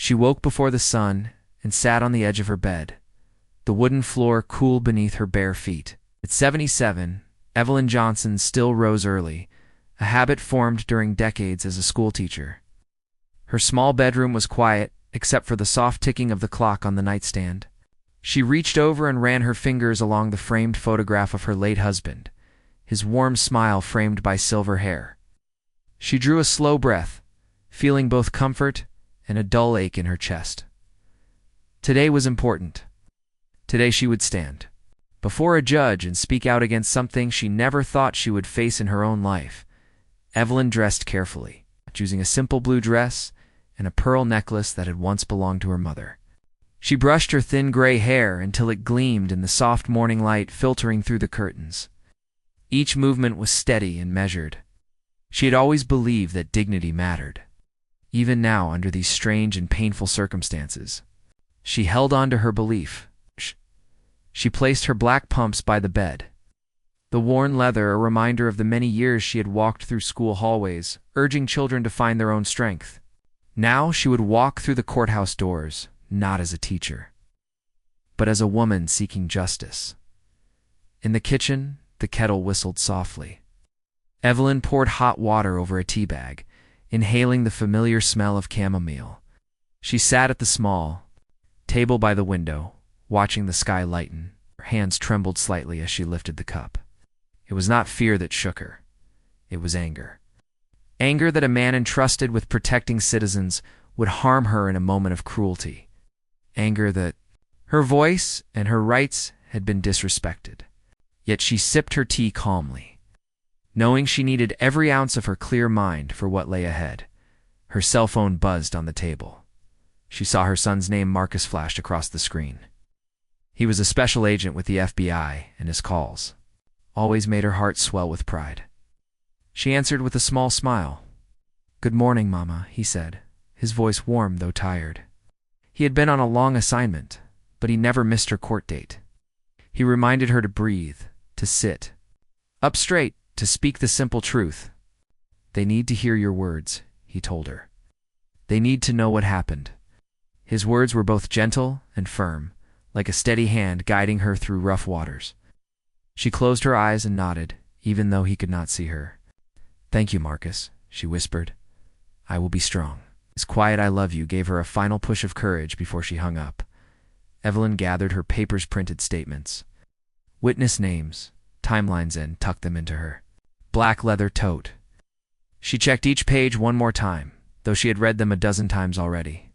She woke before the sun and sat on the edge of her bed, the wooden floor cool beneath her bare feet. At 77, Evelyn Johnson still rose early, a habit formed during decades as a schoolteacher. Her small bedroom was quiet, except for the soft ticking of the clock on the nightstand. She reached over and ran her fingers along the framed photograph of her late husband, his warm smile framed by silver hair. She drew a slow breath, feeling both comfort and a dull ache in her chest. Today was important. Today she would stand before a judge and speak out against something she never thought she would face in her own life. Evelyn dressed carefully, choosing a simple blue dress and a pearl necklace that had once belonged to her mother. She brushed her thin gray hair until it gleamed in the soft morning light filtering through the curtains. Each movement was steady and measured. She had always believed that dignity mattered. Even now, under these strange and painful circumstances, she held on to her belief. She placed her black pumps by the bed, the worn leather a reminder of the many years she had walked through school hallways, urging children to find their own strength. Now she would walk through the courthouse doors, not as a teacher, but as a woman seeking justice. In the kitchen, the kettle whistled softly. Evelyn poured hot water over a tea bag, inhaling the familiar smell of chamomile. She sat at the small table by the window, watching the sky lighten. Her hands trembled slightly as she lifted the cup. It was not fear that shook her. It was anger. Anger that a man entrusted with protecting citizens would harm her in a moment of cruelty. Anger that her voice and her rights had been disrespected. Yet she sipped her tea calmly, knowing she needed every ounce of her clear mind for what lay ahead. Her cell phone buzzed on the table. She saw her son's name Marcus flashed across the screen. He was a special agent with the FBI, and his calls always made her heart swell with pride. She answered with a small smile. "Good morning, Mama," he said, his voice warm though tired. He had been on a long assignment, but he never missed her court date. He reminded her to breathe, to sit up straight, to speak the simple truth. "They need to hear your words," he told her. "They need to know what happened." His words were both gentle and firm, like a steady hand guiding her through rough waters. She closed her eyes and nodded, even though he could not see her. "Thank you, Marcus," she whispered. "I will be strong." His quiet "I love you" gave her a final push of courage before she hung up. Evelyn gathered her papers-printed statements, witness names, timelines, and tucked them into her black leather tote. She checked each page one more time, though she had read them a dozen times already.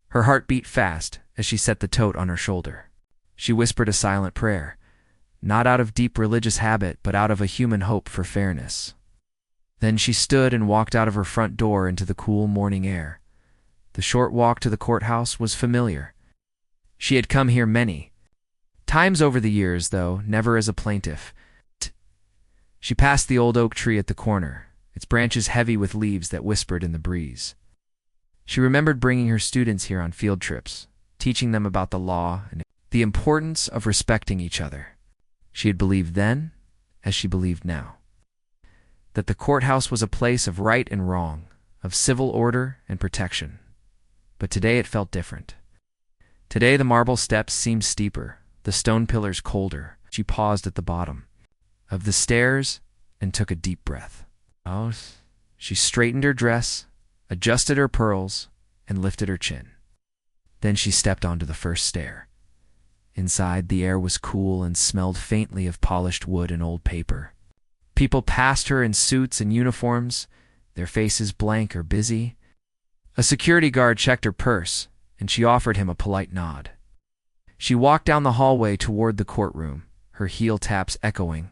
Her heart beat fast as she set the tote on her shoulder. She whispered a silent prayer, not out of deep religious habit, but out of a human hope for fairness. Then she stood and walked out of her front door into the cool morning air. The short walk to the courthouse was familiar. She had come here many times over the years, though never as a plaintiff. She passed the old oak tree at the corner, its branches heavy with leaves that whispered in the breeze. She remembered bringing her students here on field trips, teaching them about the law and the importance of respecting each other. She had believed then, as she believed now, that the courthouse was a place of right and wrong, of civil order and protection. But today it felt different. Today the marble steps seemed steeper, the stone pillars colder. She paused at the bottom of the stairs and took a deep breath. She straightened her dress, adjusted her pearls, and lifted her chin. Then she stepped onto the first stair. Inside, the air was cool and smelled faintly of polished wood and old paper. People passed her in suits and uniforms, their faces blank or busy. A security guard checked her purse, and she offered him a polite nod. She walked down the hallway toward the courtroom, her heel taps echoing.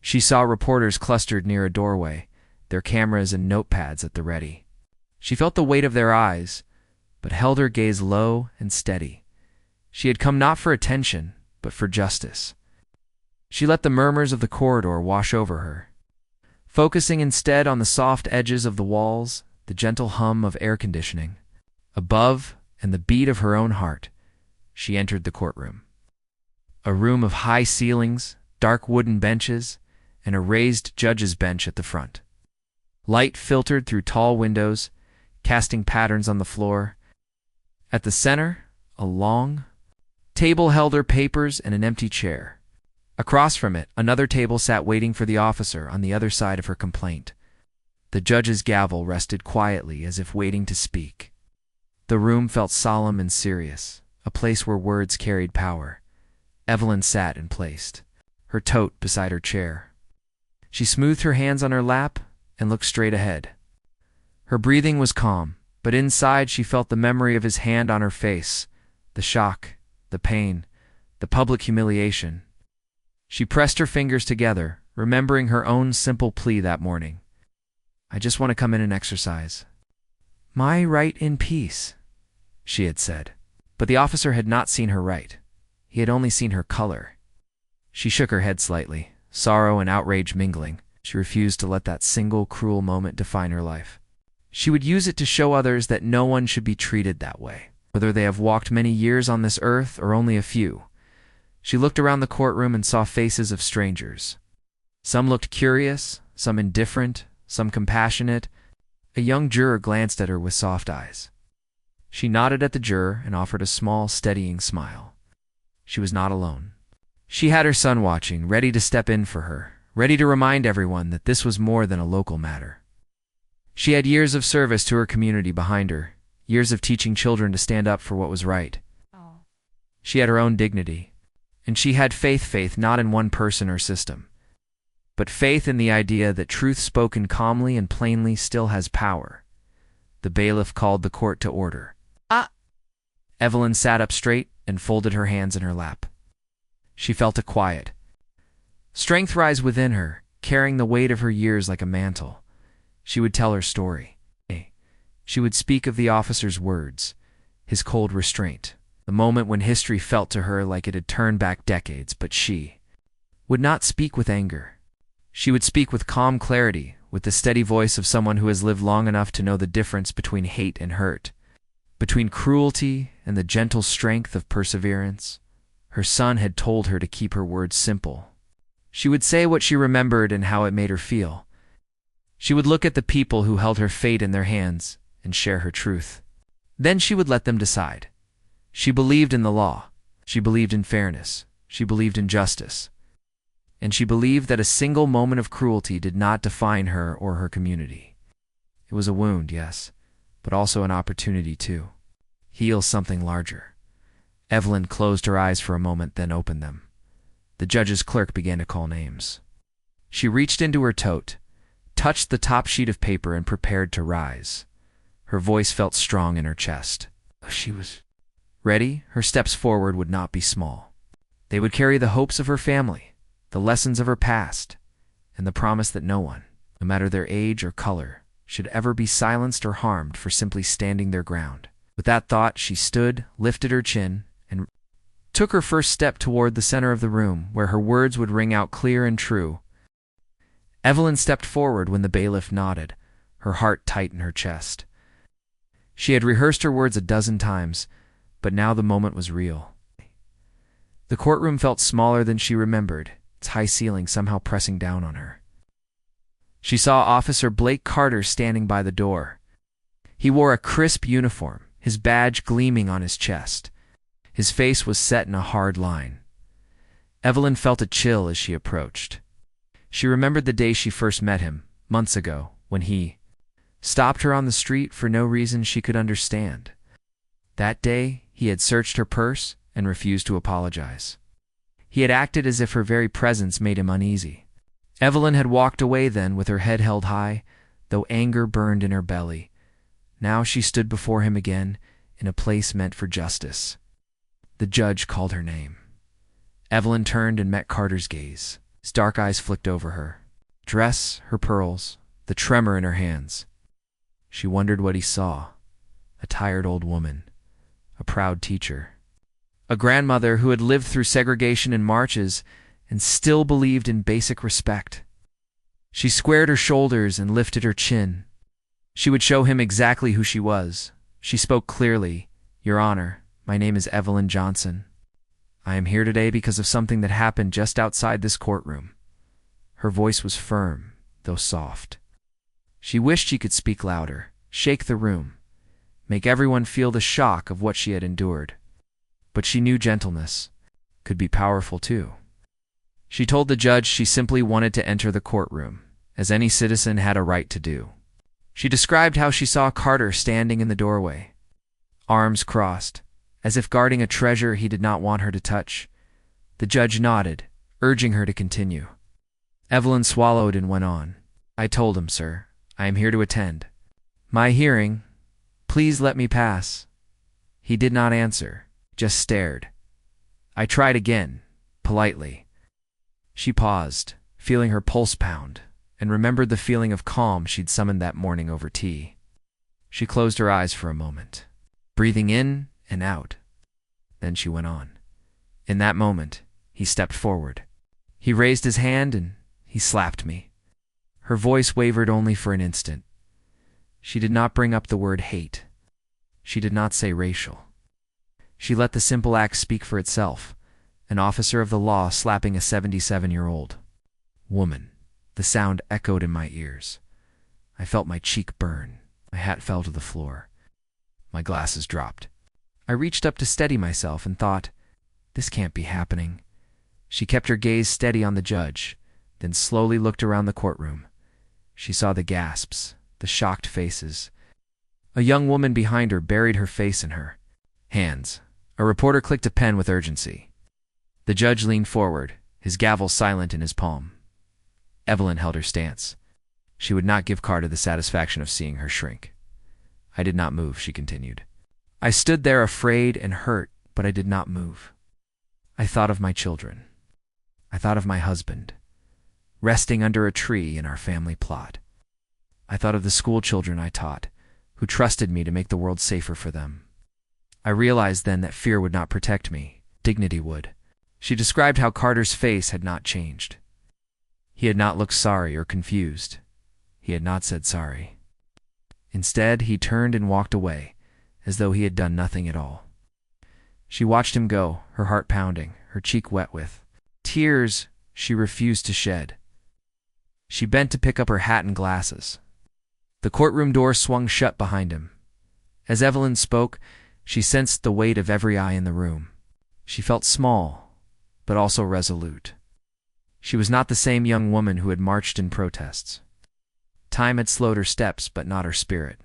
She saw reporters clustered near a doorway, their cameras and notepads at the ready. She felt the weight of their eyes, but held her gaze low and steady. She had come not for attention, but for justice. She let the murmurs of the corridor wash over her, focusing instead on the soft edges of the walls, the gentle hum of air conditioning. Above, and the beat of her own heart, she entered the courtroom. A room of high ceilings, dark wooden benches, and a raised judge's bench at the front. Light filtered through tall windows, casting patterns on the floor. At the center, a long table held her papers and an empty chair. Across from it, another table sat waiting for the officer on the other side of her complaint. The judge's gavel rested quietly as if waiting to speak. The room felt solemn and serious, a place where words carried power. Evelyn sat and placed her tote beside her chair. She smoothed her hands on her lap and looked straight ahead. Her breathing was calm, but inside she felt the memory of his hand on her face, the shock, the pain, the public humiliation. She pressed her fingers together, remembering her own simple plea that morning. "I just want to come in and exercise my right in peace," she had said. But the officer had not seen her right. He had only seen her color. She shook her head slightly, sorrow and outrage mingling. She refused to let that single cruel moment define her life. She would use it to show others that no one should be treated that way, whether they have walked many years on this earth or only a few. She looked around the courtroom and saw faces of strangers. Some looked curious, some indifferent, some compassionate. A young juror glanced at her with soft eyes. She nodded at the juror and offered a small, steadying smile. She was not alone. She had her son watching, ready to step in for her, ready to remind everyone that this was more than a local matter. She had years of service to her community behind her, years of teaching children to stand up for what was right. She had her own dignity, and she had faith not in one person or system, but faith in the idea that truth spoken calmly and plainly still has power. The bailiff called the court to order. Evelyn sat up straight and folded her hands in her lap. She felt a quiet strength rise within her, carrying the weight of her years like a mantle. She would tell her story. She would speak of the officer's words, his cold restraint, the moment when history felt to her like it had turned back decades, but she would not speak with anger. She would speak with calm clarity, with the steady voice of someone who has lived long enough to know the difference between hate and hurt, between cruelty and the gentle strength of perseverance. Her son had told her to keep her words simple. She would say what she remembered and how it made her feel. She would look at the people who held her fate in their hands and share her truth. Then she would let them decide. She believed in the law. She believed in fairness. She believed in justice. And she believed that a single moment of cruelty did not define her or her community. It was a wound, yes, but also an opportunity to heal something larger. Evelyn closed her eyes for a moment, then opened them. The judge's clerk began to call names. She reached into her tote, touched the top sheet of paper, and prepared to rise. Her voice felt strong in her chest. She was ready. Her steps forward would not be small. They would carry the hopes of her family, the lessons of her past, and the promise that no one, no matter their age or color, should ever be silenced or harmed for simply standing their ground. With that thought, she stood, lifted her chin, and took her first step toward the center of the room, where her words would ring out clear and true. Evelyn stepped forward when the bailiff nodded, her heart tight in her chest. She had rehearsed her words a dozen times, but now the moment was real. The courtroom felt smaller than she remembered, its high ceiling somehow pressing down on her. She saw Officer Blake Carter standing by the door. He wore a crisp uniform, his badge gleaming on his chest. His face was set in a hard line. Evelyn felt a chill as she approached. She remembered the day she first met him, months ago, when he stopped her on the street for no reason she could understand. That day, he had searched her purse and refused to apologize. He had acted as if her very presence made him uneasy. Evelyn had walked away then with her head held high, though anger burned in her belly. Now she stood before him again, in a place meant for justice. The judge called her name. Evelyn turned and met Carter's gaze. His dark eyes flicked over her dress, her pearls, the tremor in her hands. She wondered what he saw. A tired old woman, a proud teacher, a grandmother who had lived through segregation and marches and still believed in basic respect. She squared her shoulders and lifted her chin. She would show him exactly who she was. She spoke clearly. "Your Honor, my name is Evelyn Johnson. I am here today because of something that happened just outside this courtroom." Her voice was firm, though soft. She wished she could speak louder, shake the room, make everyone feel the shock of what she had endured. But she knew gentleness could be powerful too. She told the judge she simply wanted to enter the courtroom, as any citizen had a right to do. She described how she saw Carter standing in the doorway, arms crossed, as if guarding a treasure he did not want her to touch. The judge nodded, urging her to continue. Evelyn swallowed and went on. "I told him, sir, I am here to attend my hearing. Please let me pass." He did not answer, just stared. I tried again, politely. She paused, feeling her pulse pound, and remembered the feeling of calm she'd summoned that morning over tea. She closed her eyes for a moment, breathing in and out. Then she went on. In that moment, he stepped forward. He raised his hand and he slapped me. Her voice wavered only for an instant. She did not bring up the word hate. She did not say racial. She let the simple act speak for itself, an officer of the law slapping a 77-year-old woman. The sound echoed in my ears. I felt my cheek burn. My hat fell to the floor. My glasses dropped. I reached up to steady myself and thought, this can't be happening. She kept her gaze steady on the judge, then slowly looked around the courtroom. She saw the gasps, the shocked faces. A young woman behind her buried her face in her hands. A reporter clicked a pen with urgency. The judge leaned forward, his gavel silent in his palm. Evelyn held her stance. She would not give Carter the satisfaction of seeing her shrink. I did not move, she continued. I stood there afraid and hurt, but I did not move. I thought of my children. I thought of my husband, resting under a tree in our family plot. I thought of the school children I taught, who trusted me to make the world safer for them. I realized then that fear would not protect me. Dignity would. She described how Carter's face had not changed. He had not looked sorry or confused. He had not said sorry. Instead, he turned and walked away, as though he had done nothing at all. She watched him go, her heart pounding, her cheek wet with tears she refused to shed. She bent to pick up her hat and glasses. The courtroom door swung shut behind him. As Evelyn spoke, she sensed the weight of every eye in the room. She felt small, but also resolute. She was not the same young woman who had marched in protests. Time had slowed her steps, but not her spirit.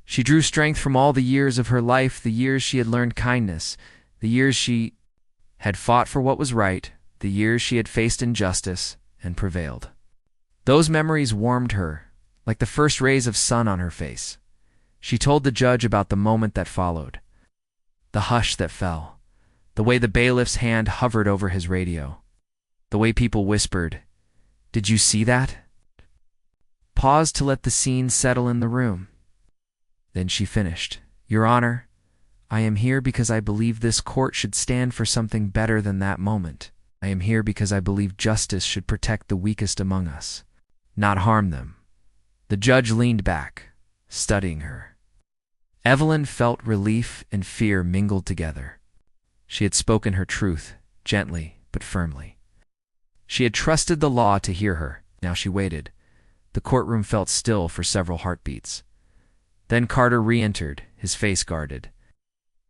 She drew strength from all the years of her life, the years she had learned kindness, the years she had fought for what was right, the years she had faced injustice and prevailed. Those memories warmed her, like the first rays of sun on her face. She told the judge about the moment that followed, the hush that fell, the way the bailiff's hand hovered over his radio, the way people whispered, "Did you see that?" Paused to let the scene settle in the room. Then she finished, "Your Honor, I am here because I believe this court should stand for something better than that moment. I am here because I believe justice should protect the weakest among us, not harm them." The judge leaned back, studying her. Evelyn felt relief and fear mingled together. She had spoken her truth, gently but firmly. She had trusted the law to hear her. Now she waited. The courtroom felt still for several heartbeats. Then Carter re-entered, his face guarded.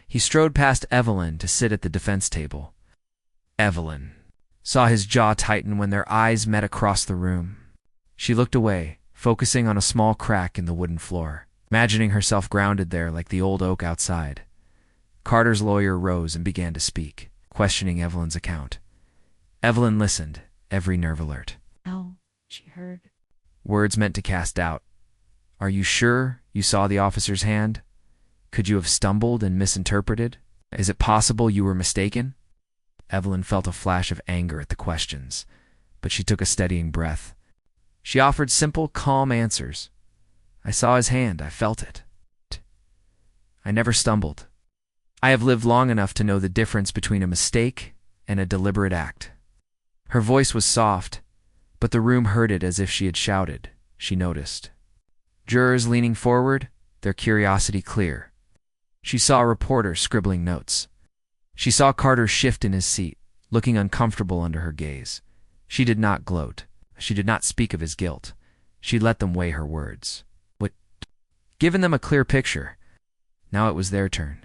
He strode past Evelyn to sit at the defense table. Evelyn saw his jaw tighten when their eyes met across the room. She looked away, focusing on a small crack in the wooden floor, imagining herself grounded there like the old oak outside. Carter's lawyer rose and began to speak, questioning Evelyn's account. Evelyn listened, every nerve alert. "No," she heard. Words meant to cast doubt. "Are you sure you saw the officer's hand? Could you have stumbled and misinterpreted? Is it possible you were mistaken?" Evelyn felt a flash of anger at the questions, but she took a steadying breath. She offered simple, calm answers. "I saw his hand. I felt it. I never stumbled. I have lived long enough to know the difference between a mistake and a deliberate act." Her voice was soft, but the room heard it as if she had shouted. She noticed jurors leaning forward, their curiosity clear. She saw a reporter scribbling notes. She saw Carter shift in his seat, looking uncomfortable under her gaze. She did not gloat. She did not speak of his guilt. She let them weigh her words. Given them a clear picture. Now it was their turn.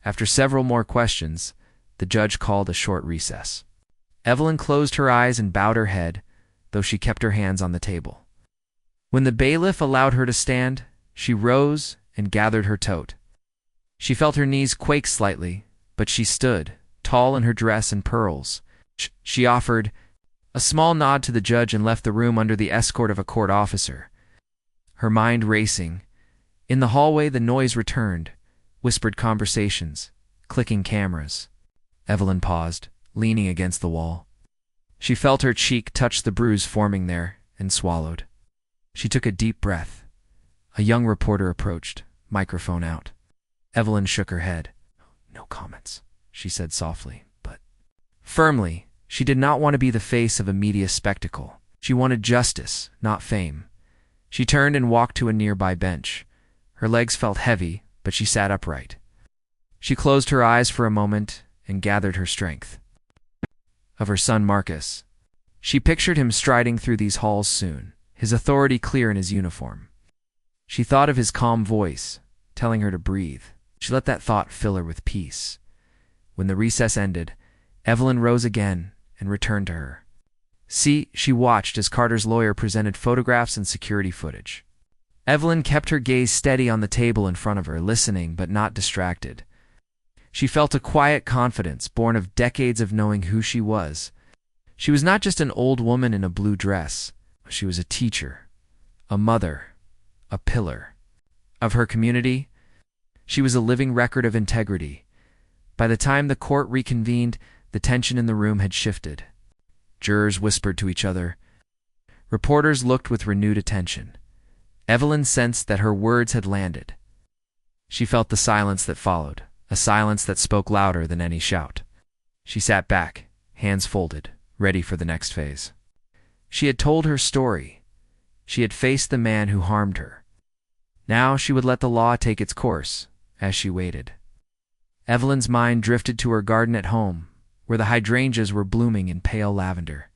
After several more questions, the judge called a short recess. Evelyn closed her eyes and bowed her head, though she kept her hands on the table. When the bailiff allowed her to stand, she rose and gathered her tote. She felt her knees quake slightly, but she stood, tall in her dress and pearls. She offered a small nod to the judge and left the room under the escort of a court officer. Her mind racing. In the hallway the noise returned, whispered conversations, clicking cameras. Evelyn paused, leaning against the wall. She felt her cheek touch the bruise forming there, and swallowed. She took a deep breath. A young reporter approached, microphone out. Evelyn shook her head. "No comments," she said softly, but firmly. She did not want to be the face of a media spectacle. She wanted justice, not fame. She turned and walked to a nearby bench. Her legs felt heavy, but she sat upright. She closed her eyes for a moment and gathered her strength. Of her son Marcus. She pictured him striding through these halls soon, his authority clear in his uniform. She thought of his calm voice, telling her to breathe. She let that thought fill her with peace. When the recess ended, Evelyn rose again and returned to her. She watched as Carter's lawyer presented photographs and security footage. Evelyn kept her gaze steady on the table in front of her, listening but not distracted. She felt a quiet confidence born of decades of knowing who she was. She was not just an old woman in a blue dress. She was a teacher, a mother, a pillar. Of her community, she was a living record of integrity. By the time the court reconvened, the tension in the room had shifted. Jurors whispered to each other. Reporters looked with renewed attention. Evelyn sensed that her words had landed. She felt the silence that followed, a silence that spoke louder than any shout. She sat back, hands folded, ready for the next phase. She had told her story. She had faced the man who harmed her. Now she would let the law take its course, as she waited. Evelyn's mind drifted to her garden at home, where the hydrangeas were blooming in pale lavender.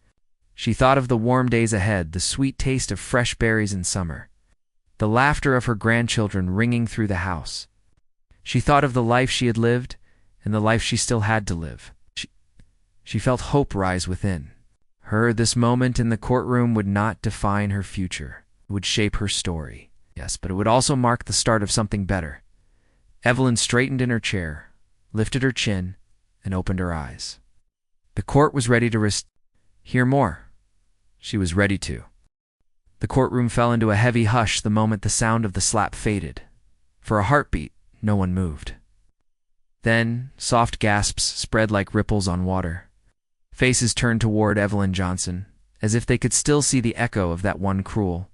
She thought of the warm days ahead, the sweet taste of fresh berries in summer, the laughter of her grandchildren ringing through the house. She thought of the life she had lived and the life she still had to live. She felt hope rise within her. This moment in the courtroom would not define her future. It would shape her story. Yes, but it would also mark the start of something better. Evelyn straightened in her chair, lifted her chin, and opened her eyes. The court was ready to hear more. She was ready to. The courtroom fell into a heavy hush the moment the sound of the slap faded. For a heartbeat, no one moved. Then, soft gasps spread like ripples on water. Faces turned toward Evelyn Johnson, as if they could still see the echo of that one cruel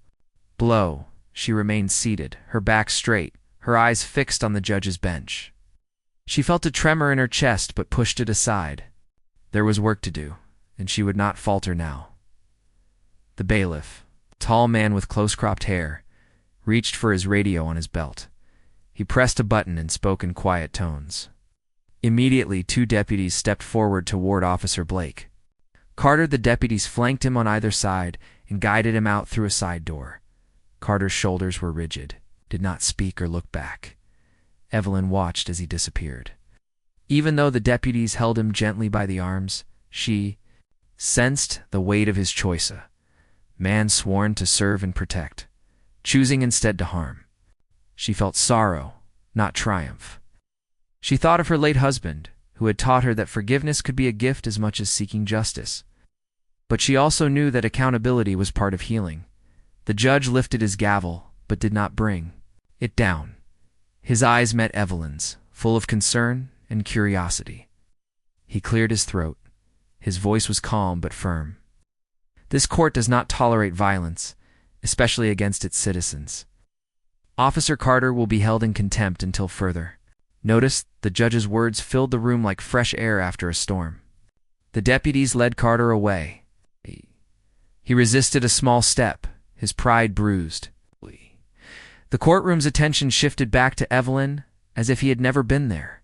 blow. She remained seated, her back straight, her eyes fixed on the judge's bench. She felt a tremor in her chest but pushed it aside. There was work to do, and she would not falter now. The bailiff, a tall man with close-cropped hair, reached for his radio on his belt. He pressed a button and spoke in quiet tones. Immediately, two deputies stepped forward toward Officer Blake. Carter, the deputies, flanked him on either side and guided him out through a side door. Carter's shoulders were rigid, did not speak or look back. Evelyn watched as he disappeared. Even though the deputies held him gently by the arms, she sensed the weight of his choice. A man sworn to serve and protect, choosing instead to harm. She felt sorrow, not triumph. She thought of her late husband, who had taught her that forgiveness could be a gift as much as seeking justice. But she also knew that accountability was part of healing. The judge lifted his gavel, but did not bring it down. His eyes met Evelyn's, full of concern and curiosity. He cleared his throat. His voice was calm but firm. This court does not tolerate violence, especially against its citizens. Officer Carter will be held in contempt until further. Notice the judge's words filled the room like fresh air after a storm. The deputies led Carter away. He resisted a small step, his pride bruised. The courtroom's attention shifted back to Evelyn as if he had never been there.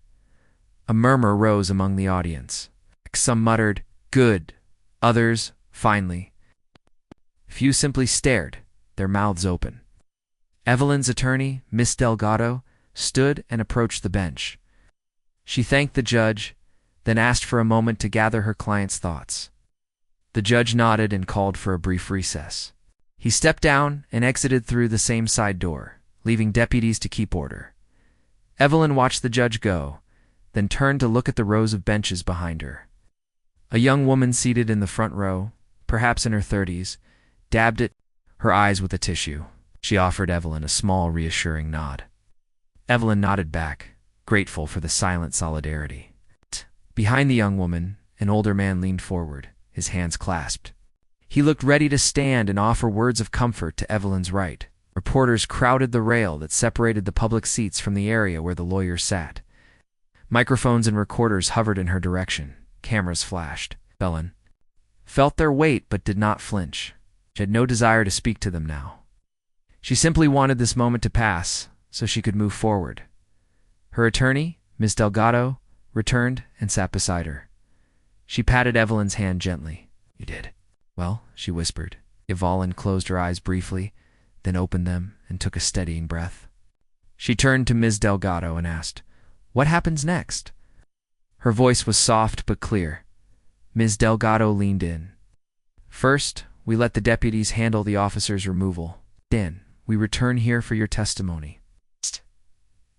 A murmur rose among the audience. Some muttered, "Good." Others, "Finally." Few simply stared, their mouths open. Evelyn's attorney, Miss Delgado, stood and approached the bench. She thanked the judge, then asked for a moment to gather her client's thoughts. The judge nodded and called for a brief recess. He stepped down and exited through the same side door, leaving deputies to keep order. Evelyn watched the judge go, then turned to look at the rows of benches behind her. A young woman seated in the front row, perhaps in her 30s, dabbed at her eyes with a tissue. She offered Evelyn a small, reassuring nod. Evelyn nodded back, grateful for the silent solidarity. Behind the young woman, an older man leaned forward, his hands clasped. He looked ready to stand and offer words of comfort to Evelyn's right. Reporters crowded the rail that separated the public seats from the area where the lawyer sat. Microphones and recorders hovered in her direction. Cameras flashed. Evelyn felt their weight but did not flinch. She had no desire to speak to them now. She simply wanted this moment to pass so she could move forward. Her attorney, Ms. Delgado, returned and sat beside her. She patted Evelyn's hand gently. "You did well," she whispered. Evelyn closed her eyes briefly, then opened them and took a steadying breath. She turned to Ms. Delgado and asked, "What happens next?" Her voice was soft but clear. Ms. Delgado leaned in. "First, we let the deputies handle the officer's removal. Then, we return here for your testimony.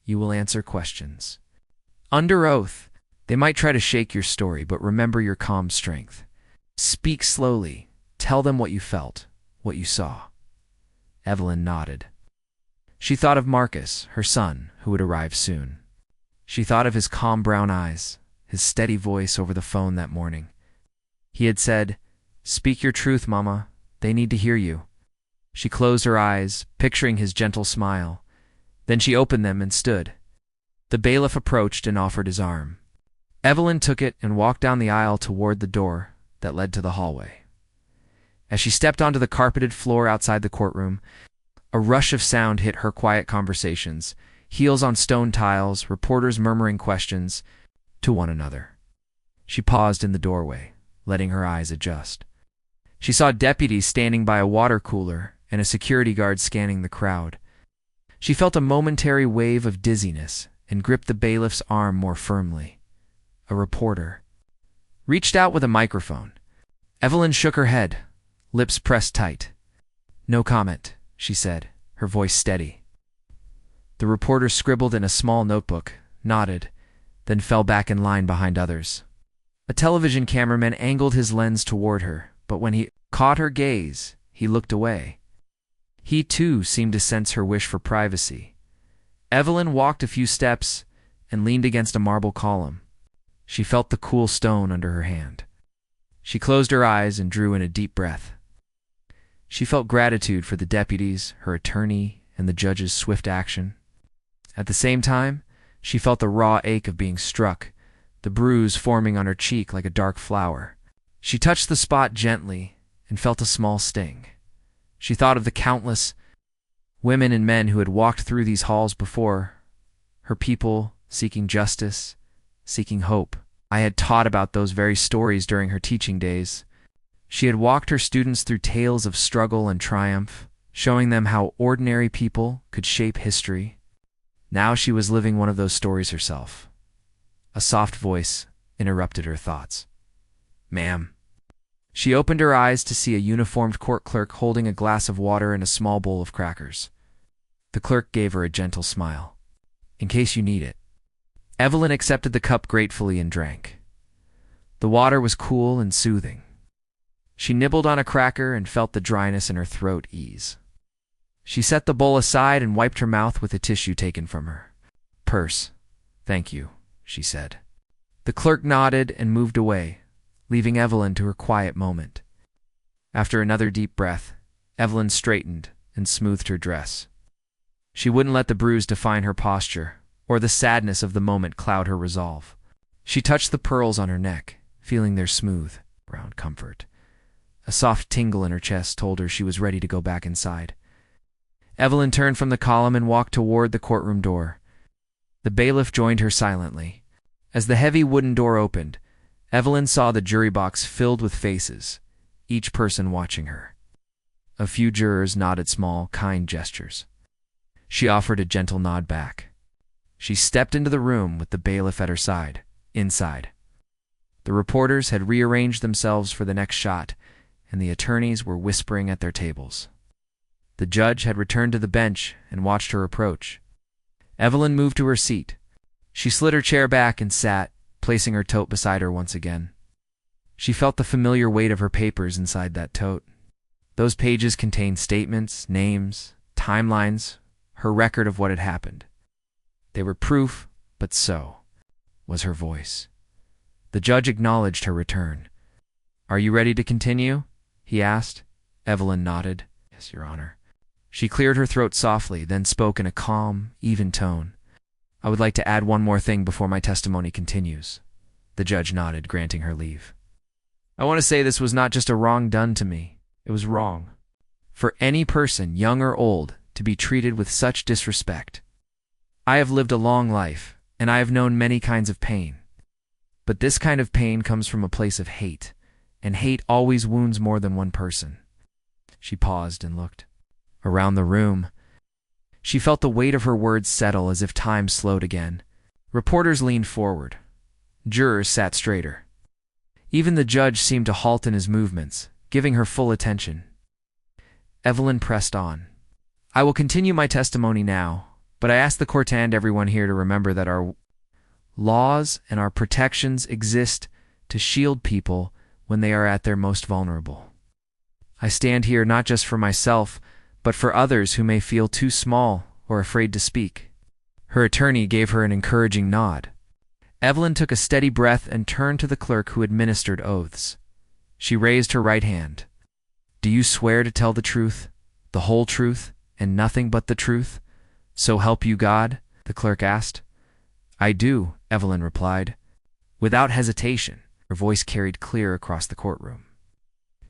You will answer questions. Under oath, they might try to shake your story, but remember your calm strength. Speak slowly. Tell them what you felt, what you saw." Evelyn nodded. She thought of Marcus, her son, who would arrive soon. She thought of his calm brown eyes, his steady voice over the phone that morning. He had said, "Speak your truth, Mama. They need to hear you." She closed her eyes, picturing his gentle smile. Then she opened them and stood. The bailiff approached and offered his arm. Evelyn took it and walked down the aisle toward the door that led to the hallway. As she stepped onto the carpeted floor outside the courtroom, a rush of sound hit her quiet conversations, heels on stone tiles, reporters murmuring questions to one another. She paused in the doorway, letting her eyes adjust. She saw deputies standing by a water cooler and a security guard scanning the crowd. She felt a momentary wave of dizziness and gripped the bailiff's arm more firmly. A reporter reached out with a microphone. Evelyn shook her head, lips pressed tight. "No comment," she said, her voice steady. The reporter scribbled in a small notebook, nodded, then fell back in line behind others. A television cameraman angled his lens toward her, but when he caught her gaze, he looked away. He, too, seemed to sense her wish for privacy. Evelyn walked a few steps and leaned against a marble column. She felt the cool stone under her hand. She closed her eyes and drew in a deep breath. She felt gratitude for the deputies, her attorney, and the judge's swift action. At the same time, she felt the raw ache of being struck, the bruise forming on her cheek like a dark flower. She touched the spot gently and felt a small sting. She thought of the countless women and men who had walked through these halls before, her people seeking justice, seeking hope. I had taught about those very stories during her teaching days. She had walked her students through tales of struggle and triumph, showing them how ordinary people could shape history. Now she was living one of those stories herself. A soft voice interrupted her thoughts. "Ma'am." She opened her eyes to see a uniformed court clerk holding a glass of water and a small bowl of crackers. The clerk gave her a gentle smile. "In case you need it." Evelyn accepted the cup gratefully and drank. The water was cool and soothing. She nibbled on a cracker and felt the dryness in her throat ease. She set the bowl aside and wiped her mouth with a tissue taken from her purse. "Thank you," she said. The clerk nodded and moved away, leaving Evelyn to her quiet moment. After another deep breath, Evelyn straightened and smoothed her dress. She wouldn't let the bruise define her posture, or the sadness of the moment cloud her resolve. She touched the pearls on her neck, feeling their smooth, round comfort. A soft tingle in her chest told her she was ready to go back inside. Evelyn turned from the column and walked toward the courtroom door. The bailiff joined her silently. As the heavy wooden door opened, Evelyn saw the jury box filled with faces, each person watching her. A few jurors nodded small, kind gestures. She offered a gentle nod back. She stepped into the room with the bailiff at her side. Inside, the reporters had rearranged themselves for the next shot, and the attorneys were whispering at their tables. The judge had returned to the bench and watched her approach. Evelyn moved to her seat. She slid her chair back and sat, placing her tote beside her once again. She felt the familiar weight of her papers inside that tote. Those pages contained statements, names, timelines, her record of what had happened. They were proof, but so was her voice. The judge acknowledged her return. "Are you ready to continue?" he asked. Evelyn nodded. "Yes, Your Honor." She cleared her throat softly, then spoke in a calm, even tone. "I would like to add one more thing before my testimony continues." The judge nodded, granting her leave. "I want to say this was not just a wrong done to me. It was wrong for any person, young or old, to be treated with such disrespect. I have lived a long life, and I have known many kinds of pain. But this kind of pain comes from a place of hate, and hate always wounds more than one person." She paused and looked around the room. She felt the weight of her words settle as if time slowed again. Reporters leaned forward. Jurors sat straighter. Even the judge seemed to halt in his movements, giving her full attention. Evelyn pressed on. "I will continue my testimony now, but I ask the court and everyone here to remember that our laws and our protections exist to shield people when they are at their most vulnerable. I stand here not just for myself, but for others who may feel too small or afraid to speak." Her attorney gave her an encouraging nod. Evelyn took a steady breath and turned to the clerk who administered oaths. She raised her right hand. "Do you swear to tell the truth, the whole truth, and nothing but the truth? So help you God?" the clerk asked. "I do," Evelyn replied, without hesitation. Her voice carried clear across the courtroom.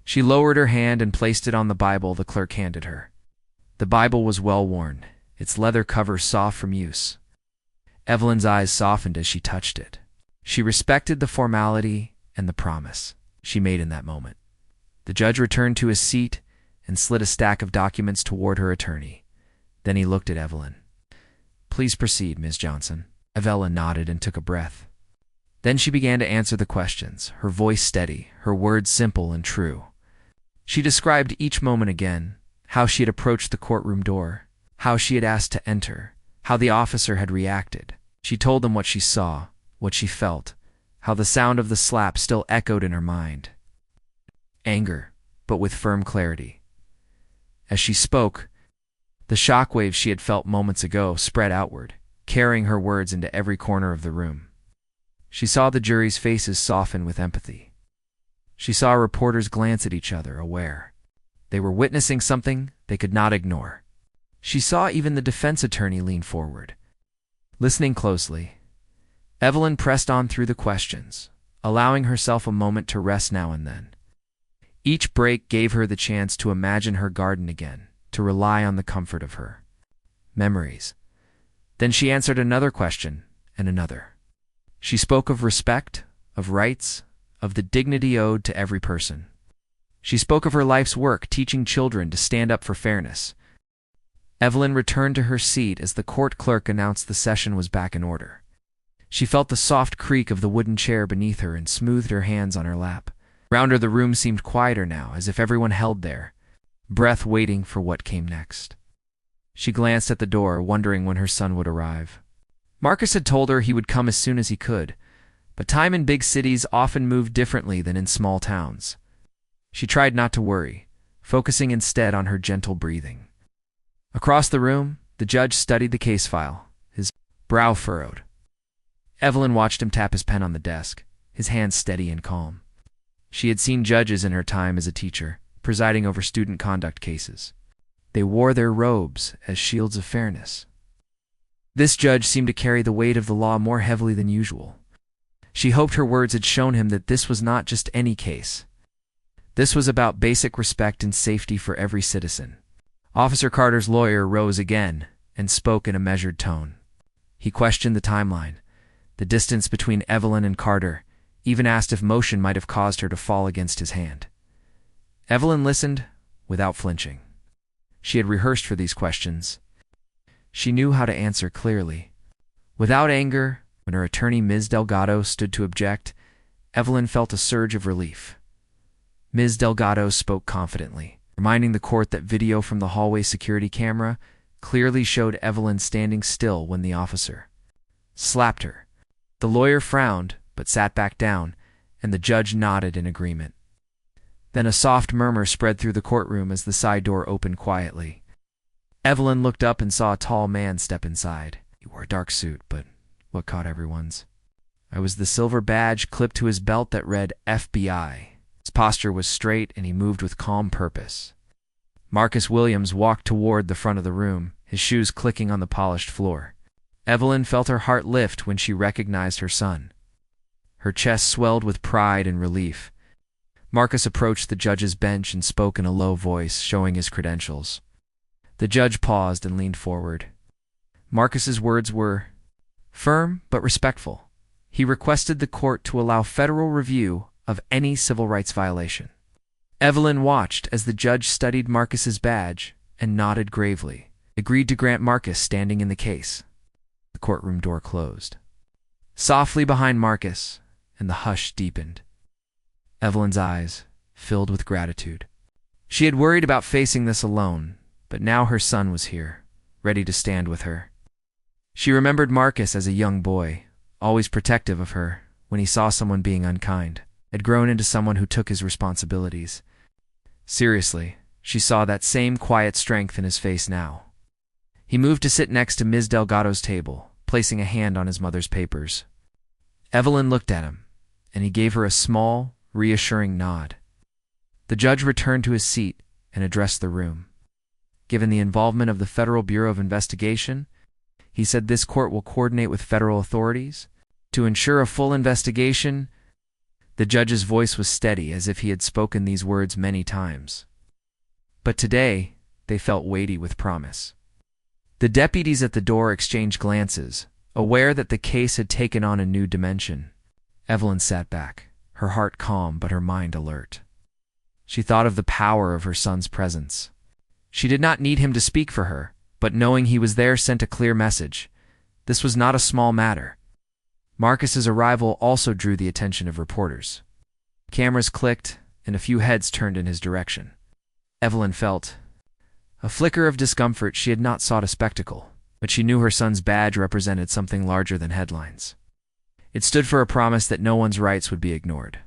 She lowered her hand and placed it on the Bible the clerk handed her. The Bible was well worn, its leather cover soft from use. Evelyn's eyes softened as she touched it. She respected the formality and the promise she made in that moment. The judge returned to his seat and slid a stack of documents toward her attorney. Then he looked at Evelyn. "Please proceed, Ms. Johnson." Evelyn nodded and took a breath. Then she began to answer the questions, her voice steady, her words simple and true. She described each moment again, how she had approached the courtroom door, how she had asked to enter, how the officer had reacted. She told them what she saw, what she felt, how the sound of the slap still echoed in her mind. Anger, but with firm clarity. As she spoke, the shockwaves she had felt moments ago spread outward, carrying her words into every corner of the room. She saw the jury's faces soften with empathy. She saw reporters glance at each other, aware. They were witnessing something they could not ignore. She saw even the defense attorney lean forward. Listening closely, Evelyn pressed on through the questions, allowing herself a moment to rest now and then. Each break gave her the chance to imagine her garden again, to rely on the comfort of her memories. Then she answered another question and another. She spoke of respect, of rights, of the dignity owed to every person. She spoke of her life's work teaching children to stand up for fairness. Evelyn returned to her seat as the court clerk announced the session was back in order. She felt the soft creak of the wooden chair beneath her and smoothed her hands on her lap. Round her the room seemed quieter now, as if everyone held their breath waiting for what came next. She glanced at the door, wondering when her son would arrive. Marcus had told her he would come as soon as he could, but time in big cities often moved differently than in small towns. She tried not to worry, focusing instead on her gentle breathing. Across the room, the judge studied the case file, his brow furrowed. Evelyn watched him tap his pen on the desk, his hands steady and calm. She had seen judges in her time as a teacher, presiding over student conduct cases. They wore their robes as shields of fairness. This judge seemed to carry the weight of the law more heavily than usual. She hoped her words had shown him that this was not just any case. This was about basic respect and safety for every citizen. Officer Carter's lawyer rose again and spoke in a measured tone. He questioned the timeline, the distance between Evelyn and Carter, even asked if motion might have caused her to fall against his hand. Evelyn listened without flinching. She had rehearsed for these questions. She knew how to answer clearly. Without anger, when her attorney Ms. Delgado stood to object, Evelyn felt a surge of relief. Ms. Delgado spoke confidently, reminding the court that video from the hallway security camera clearly showed Evelyn standing still when the officer slapped her. The lawyer frowned, but sat back down, and the judge nodded in agreement. Then a soft murmur spread through the courtroom as the side door opened quietly. Evelyn looked up and saw a tall man step inside. He wore a dark suit, but what caught everyone's eye was the silver badge clipped to his belt that read FBI. His posture was straight, and he moved with calm purpose. Marcus Williams walked toward the front of the room, his shoes clicking on the polished floor. Evelyn felt her heart lift when she recognized her son. Her chest swelled with pride and relief. Marcus approached the judge's bench and spoke in a low voice, showing his credentials. The judge paused and leaned forward. Marcus's words were firm but respectful. He requested the court to allow federal review of any civil rights violation. Evelyn watched as the judge studied Marcus's badge and nodded gravely, agreed to grant Marcus standing in the case. The courtroom door closed softly behind Marcus, and the hush deepened. Evelyn's eyes filled with gratitude. She had worried about facing this alone, but now her son was here, ready to stand with her. She remembered Marcus as a young boy, always protective of her when he saw someone being unkind, had grown into someone who took his responsibilities seriously. She saw that same quiet strength in his face now. He moved to sit next to Ms. Delgado's table, placing a hand on his mother's papers. Evelyn looked at him, and he gave her a small, reassuring nod. The judge returned to his seat and addressed the room. Given the involvement of the Federal Bureau of Investigation, he said this court will coordinate with federal authorities to ensure a full investigation. The judge's voice was steady, as if he had spoken these words many times. But today, they felt weighty with promise. The deputies at the door exchanged glances, aware that the case had taken on a new dimension. Evelyn sat back, her heart calm but her mind alert. She thought of the power of her son's presence. She did not need him to speak for her, but knowing he was there sent a clear message. This was not a small matter. Marcus's arrival also drew the attention of reporters. Cameras clicked, and a few heads turned in his direction. Evelyn felt a flicker of discomfort. She had not sought a spectacle, but she knew her son's badge represented something larger than headlines. It stood for a promise that no one's rights would be ignored.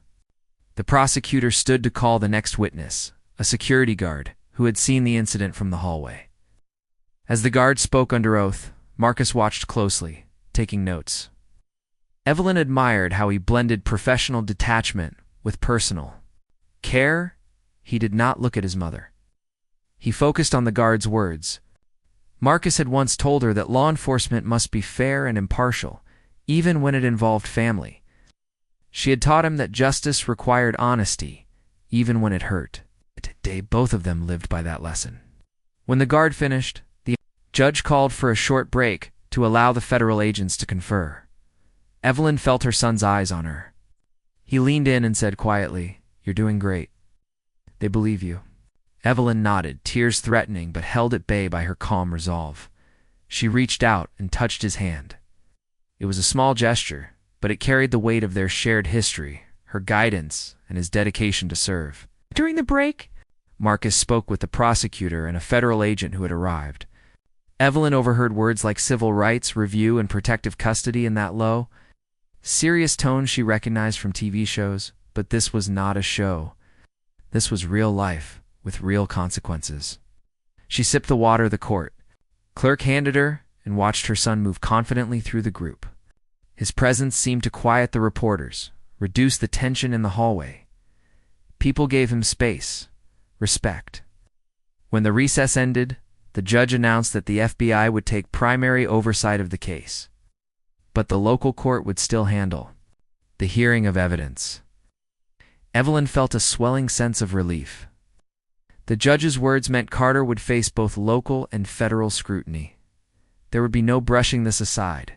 The prosecutor stood to call the next witness, a security guard who had seen the incident from the hallway. As the guard spoke under oath, Marcus watched closely, taking notes. Evelyn admired how he blended professional detachment with personal care. He did not look at his mother. He focused on the guard's words. Marcus had once told her that law enforcement must be fair and impartial, even when it involved family. She had taught him that justice required honesty, even when it hurt. Today, both of them lived by that lesson. When the guard finished, the judge called for a short break to allow the federal agents to confer. Evelyn felt her son's eyes on her. He leaned in and said quietly, "You're doing great. They believe you." Evelyn nodded, tears threatening but held at bay by her calm resolve. She reached out and touched his hand. It was a small gesture, but it carried the weight of their shared history, her guidance, and his dedication to serve. During the break, Marcus spoke with the prosecutor and a federal agent who had arrived. Evelyn overheard words like civil rights, review, and protective custody in that low, serious tone she recognized from TV shows, but this was not a show. This was real life, with real consequences. She sipped the water the court clerk handed her and watched her son move confidently through the group. His presence seemed to quiet the reporters, reduce the tension in the hallway. People gave him space, respect. When the recess ended, the judge announced that the FBI would take primary oversight of the case, but the local court would still handle the hearing of evidence. Evelyn felt a swelling sense of relief. The judge's words meant Carter would face both local and federal scrutiny. There would be no brushing this aside.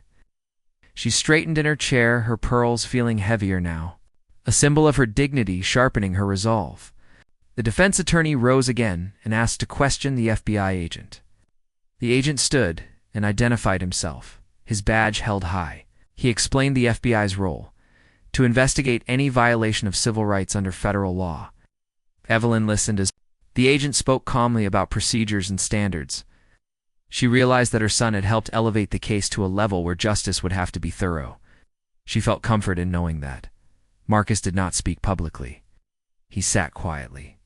She straightened in her chair, her pearls feeling heavier now, a symbol of her dignity sharpening her resolve. The defense attorney rose again and asked to question the FBI agent. The agent stood and identified himself, his badge held high. He explained the FBI's role: to investigate any violation of civil rights under federal law. Evelyn listened as the agent spoke calmly about procedures and standards. She realized that her son had helped elevate the case to a level where justice would have to be thorough. She felt comfort in knowing that. Marcus did not speak publicly. He sat quietly,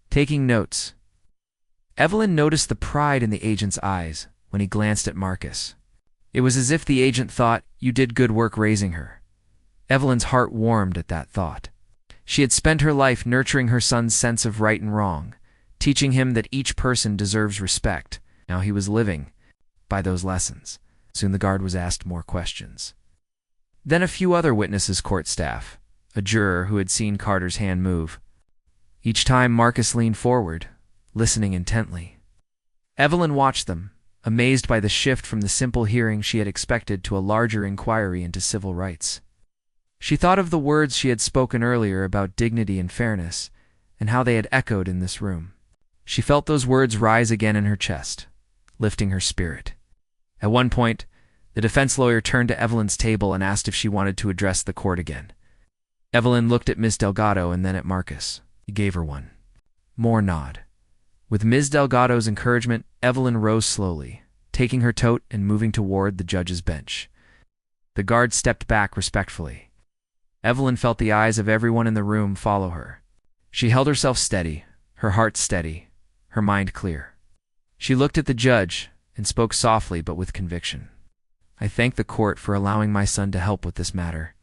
taking notes. Evelyn noticed the pride in the agent's eyes when he glanced at Marcus. It was as if the agent thought, "You did good work raising her." Evelyn's heart warmed at that thought. She had spent her life nurturing her son's sense of right and wrong, teaching him that each person deserves respect. Now he was living by those lessons. Soon the guard was asked more questions. Then a few other witnesses, court staff, a juror who had seen Carter's hand move. Each time Marcus leaned forward, listening intently. Evelyn watched them, amazed by the shift from the simple hearing she had expected to a larger inquiry into civil rights. She thought of the words she had spoken earlier about dignity and fairness, and how they had echoed in this room. She felt those words rise again in her chest, lifting her spirit. At one point, the defense lawyer turned to Evelyn's table and asked if she wanted to address the court again. Evelyn looked at Ms. Delgado and then at Marcus. He gave her one more nod. With Ms. Delgado's encouragement, Evelyn rose slowly, taking her tote and moving toward the judge's bench. The guard stepped back respectfully. Evelyn felt the eyes of everyone in the room follow her. She held herself steady, her heart steady, her mind clear. She looked at the judge and spoke softly but with conviction. "I thank the court for allowing my son to help with this matter.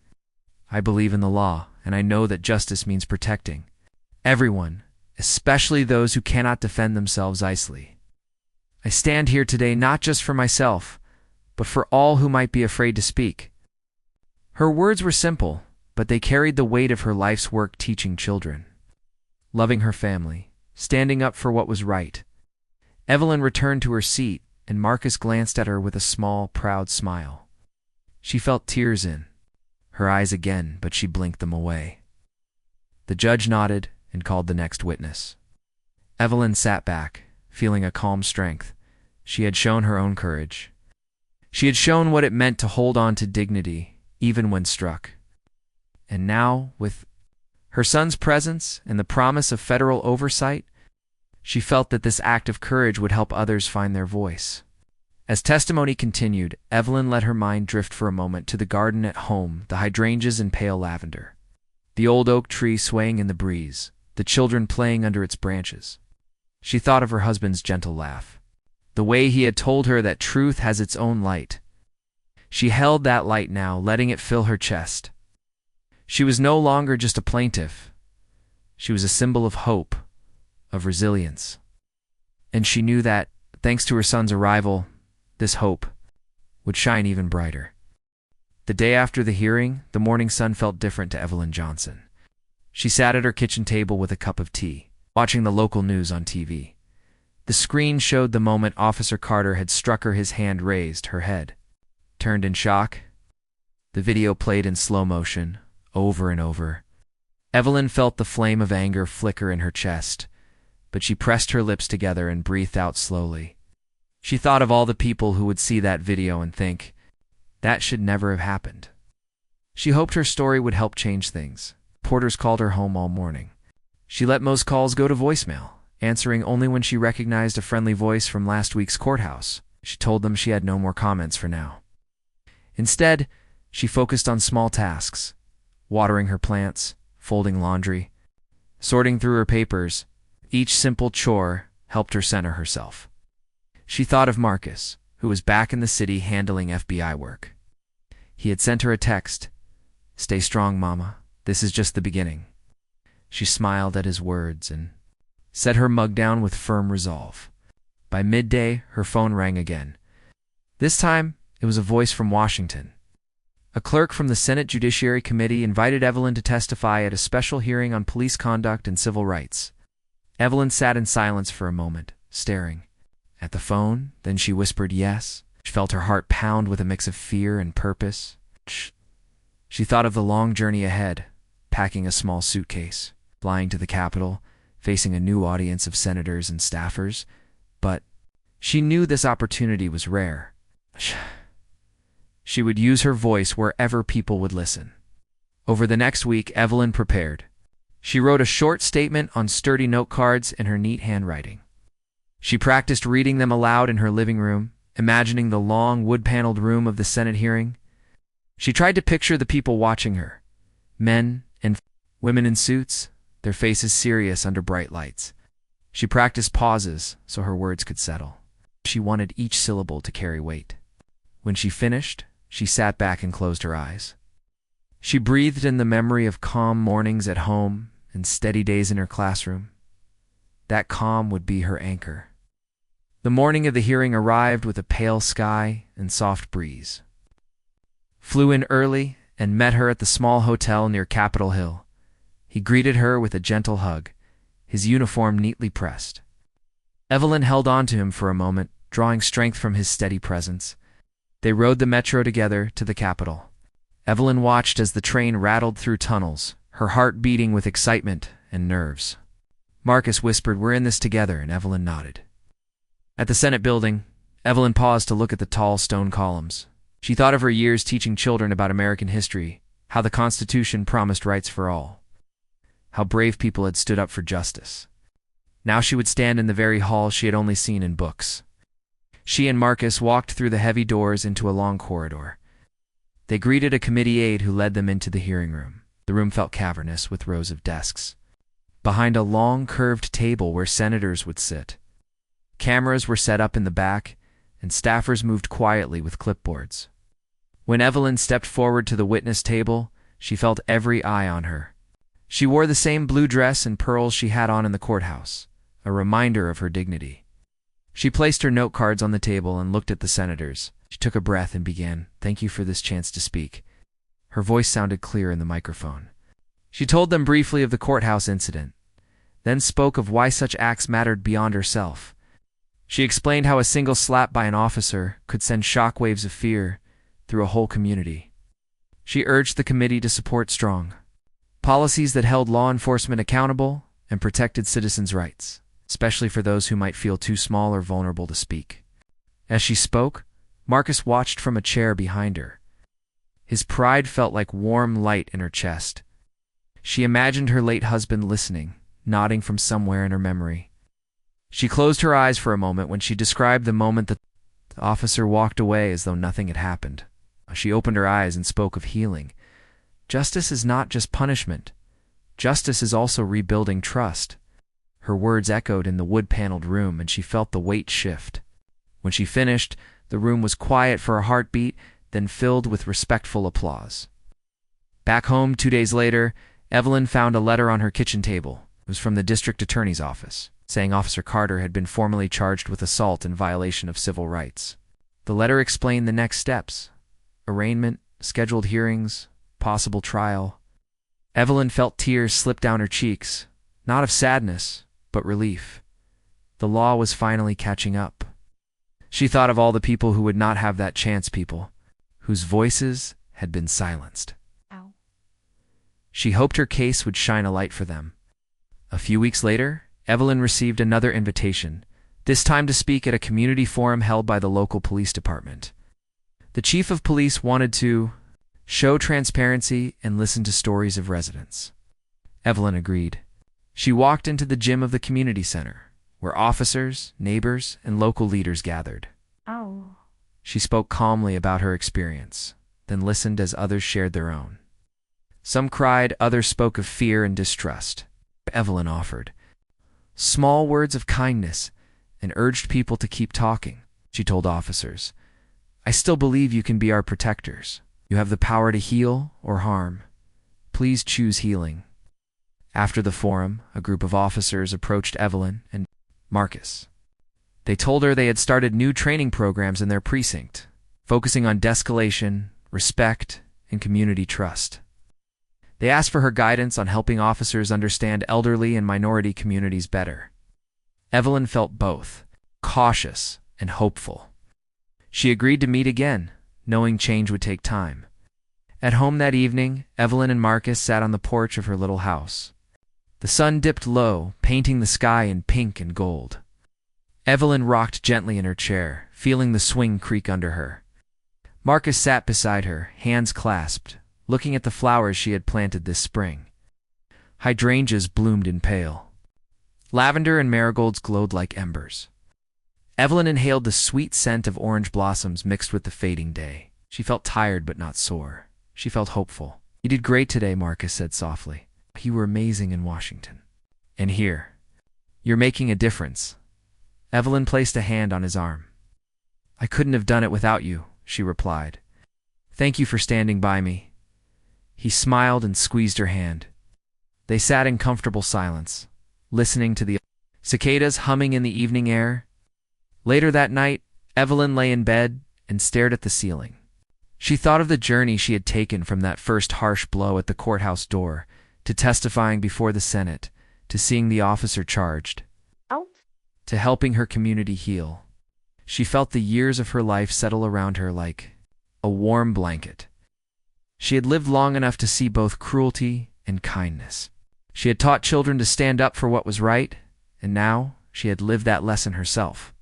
I believe in the law, and I know that justice means protecting everyone, especially those who cannot defend themselves easily. I stand here today not just for myself, but for all who might be afraid to speak." Her words were simple, but they carried the weight of her life's work teaching children, loving her family, standing up for what was right. Evelyn returned to her seat, and Marcus glanced at her with a small, proud smile. She felt tears in her eyes again, but she blinked them away. The judge nodded and called the next witness. Evelyn sat back, feeling a calm strength. She had shown her own courage. She had shown what it meant to hold on to dignity, even when struck. And now, with her son's presence and the promise of federal oversight, she felt that this act of courage would help others find their voice. As testimony continued, Evelyn let her mind drift for a moment to the garden at home, the hydrangeas in pale lavender, the old oak tree swaying in the breeze, the children playing under its branches. She thought of her husband's gentle laugh, the way he had told her that truth has its own light. She held that light now, letting it fill her chest. She was no longer just a plaintiff. She was a symbol of hope, of resilience. And she knew that, thanks to her son's arrival, this hope would shine even brighter. The day after the hearing, the morning sun felt different to Evelyn Johnson. She sat at her kitchen table with a cup of tea, watching the local news on TV. The screen showed the moment Officer Carter had struck her, his hand raised, her head turned in shock. The video played in slow motion, over and over. Evelyn felt the flame of anger flicker in her chest, but she pressed her lips together and breathed out slowly. She thought of all the people who would see that video and think, that should never have happened. She hoped her story would help change things. Porters called her home all morning. She let most calls go to voicemail, answering only when she recognized a friendly voice from last week's courthouse. She told them she had no more comments for now. Instead, she focused on small tasks, watering her plants, folding laundry, sorting through her papers. Each simple chore helped her center herself. She thought of Marcus, who was back in the city handling FBI work. He had sent her a text, "Stay strong, Mama. This is just the beginning." She smiled at his words and set her mug down with firm resolve. By midday, her phone rang again. This time, it was a voice from Washington. A clerk from the Senate Judiciary Committee invited Evelyn to testify at a special hearing on police conduct and civil rights. Evelyn sat in silence for a moment, staring at the phone. Then she whispered yes. She felt her heart pound with a mix of fear and purpose. She thought of the long journey ahead, packing a small suitcase, flying to the Capitol, facing a new audience of senators and staffers. But she knew this opportunity was rare. She would use her voice wherever people would listen. Over the next week, Evelyn prepared. She wrote a short statement on sturdy note cards in her neat handwriting. She practiced reading them aloud in her living room, imagining the long, wood-paneled room of the Senate hearing. She tried to picture the people watching her, men and women in suits, their faces serious under bright lights. She practiced pauses so her words could settle. She wanted each syllable to carry weight. When she finished, she sat back and closed her eyes. She breathed in the memory of calm mornings at home and steady days in her classroom. That calm would be her anchor. The morning of the hearing arrived with a pale sky and soft breeze. Flew in early and met her at the small hotel near Capitol Hill. He greeted her with a gentle hug, his uniform neatly pressed. Evelyn held on to him for a moment, drawing strength from his steady presence. They rode the metro together to the Capitol. Evelyn watched as the train rattled through tunnels, her heart beating with excitement and nerves. Marcus whispered, "We're in this together," and Evelyn nodded. At the Senate building, Evelyn paused to look at the tall stone columns. She thought of her years teaching children about American history, how the Constitution promised rights for all, how brave people had stood up for justice. Now she would stand in the very hall she had only seen in books. She and Marcus walked through the heavy doors into a long corridor. They greeted a committee aide who led them into the hearing room. The room felt cavernous with rows of desks. Behind a long, curved table where senators would sit. Cameras were set up in the back, and staffers moved quietly with clipboards. When Evelyn stepped forward to the witness table, she felt every eye on her. She wore the same blue dress and pearls she had on in the courthouse, a reminder of her dignity. She placed her note cards on the table and looked at the senators. She took a breath and began, "Thank you for this chance to speak." Her voice sounded clear in the microphone. She told them briefly of the courthouse incident, then spoke of why such acts mattered beyond herself. She explained how a single slap by an officer could send shockwaves of fear through a whole community. She urged the committee to support strong policies that held law enforcement accountable and protected citizens' rights, especially for those who might feel too small or vulnerable to speak. As she spoke, Marcus watched from a chair behind her. His pride felt like warm light in her chest. She imagined her late husband listening, nodding from somewhere in her memory. She closed her eyes for a moment when she described the moment that the officer walked away as though nothing had happened. She opened her eyes and spoke of healing. Justice is not just punishment. Justice is also rebuilding trust. Her words echoed in the wood-paneled room, and she felt the weight shift. When she finished, the room was quiet for a heartbeat, then filled with respectful applause. Back home 2 days later, Evelyn found a letter on her kitchen table. It was from the district attorney's office, saying Officer Carter had been formally charged with assault in violation of civil rights. The letter explained the next steps: arraignment, scheduled hearings, possible trial. Evelyn felt tears slip down her cheeks, not of sadness, but relief. The law was finally catching up. She thought of all the people who would not have that chance, people whose voices had been silenced. Ow. She hoped her case would shine a light for them. A few weeks later, Evelyn received another invitation, this time to speak at a community forum held by the local police department. The chief of police wanted to show transparency and listen to stories of residents. Evelyn agreed. She walked into the gym of the community center, where officers, neighbors, and local leaders gathered. Ow. She spoke calmly about her experience, then listened as others shared their own. Some cried, others spoke of fear and distrust. Evelyn offered small words of kindness and urged people to keep talking. She told officers, "I still believe you can be our protectors. You have the power to heal or harm. Please choose healing." After the forum, a group of officers approached Evelyn and Marcus. They told her they had started new training programs in their precinct, focusing on de-escalation, respect, and community trust. They asked for her guidance on helping officers understand elderly and minority communities better. Evelyn felt both cautious and hopeful. She agreed to meet again, knowing change would take time. At home that evening, Evelyn and Marcus sat on the porch of her little house. The sun dipped low, painting the sky in pink and gold. Evelyn rocked gently in her chair, feeling the swing creak under her. Marcus sat beside her, hands clasped, looking at the flowers she had planted this spring. Hydrangeas bloomed in pale. Lavender and marigolds glowed like embers. Evelyn inhaled the sweet scent of orange blossoms mixed with the fading day. She felt tired but not sore. She felt hopeful. "You did great today," Marcus said softly. "You were amazing in Washington. And here. You're making a difference." Evelyn placed a hand on his arm. "I couldn't have done it without you," she replied. "Thank you for standing by me." He smiled and squeezed her hand. They sat in comfortable silence, listening to the cicadas humming in the evening air. Later that night, Evelyn lay in bed and stared at the ceiling. She thought of the journey she had taken from that first harsh blow at the courthouse door, to testifying before the Senate, to seeing the officer charged, to helping her community heal. She felt the years of her life settle around her like a warm blanket. She had lived long enough to see both cruelty and kindness. She had taught children to stand up for what was right, and now she had lived that lesson herself.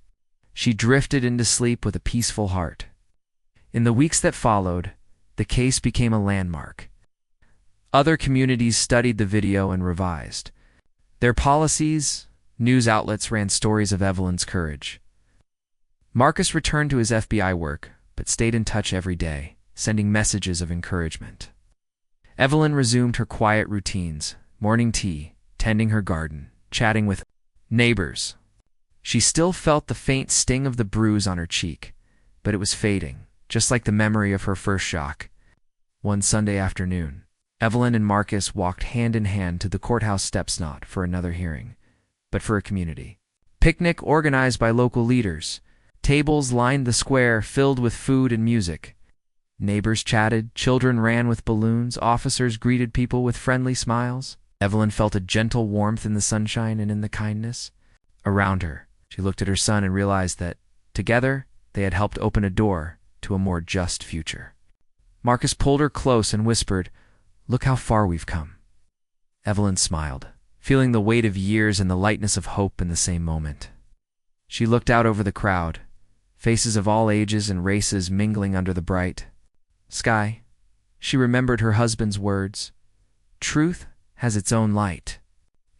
She drifted into sleep with a peaceful heart. In the weeks that followed, the case became a landmark. Other communities studied the video and revised their policies. News outlets ran stories of Evelyn's courage. Marcus returned to his FBI work, but stayed in touch every day, sending messages of encouragement. Evelyn resumed her quiet routines, morning tea, tending her garden, chatting with neighbors. She still felt the faint sting of the bruise on her cheek, but it was fading, just like the memory of her first shock. One Sunday afternoon, Evelyn and Marcus walked hand in hand to the courthouse steps, not for another hearing, but for a community picnic organized by local leaders. Tables lined the square, filled with food and music. Neighbors chatted, children ran with balloons, officers greeted people with friendly smiles. Evelyn felt a gentle warmth in the sunshine and in the kindness around her. She looked at her son and realized that, together, they had helped open a door to a more just future. Marcus pulled her close and whispered, "Look how far we've come." Evelyn smiled, feeling the weight of years and the lightness of hope in the same moment. She looked out over the crowd, faces of all ages and races mingling under the bright sky. She remembered her husband's words, "Truth has its own light."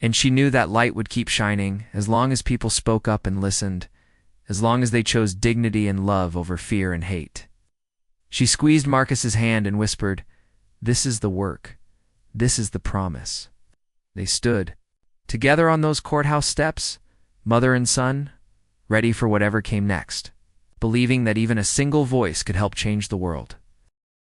And she knew that light would keep shining as long as people spoke up and listened, as long as they chose dignity and love over fear and hate. She squeezed Marcus's hand and whispered, "This is the work. This is the promise." They stood, together on those courthouse steps, mother and son, ready for whatever came next, believing that even a single voice could help change the world.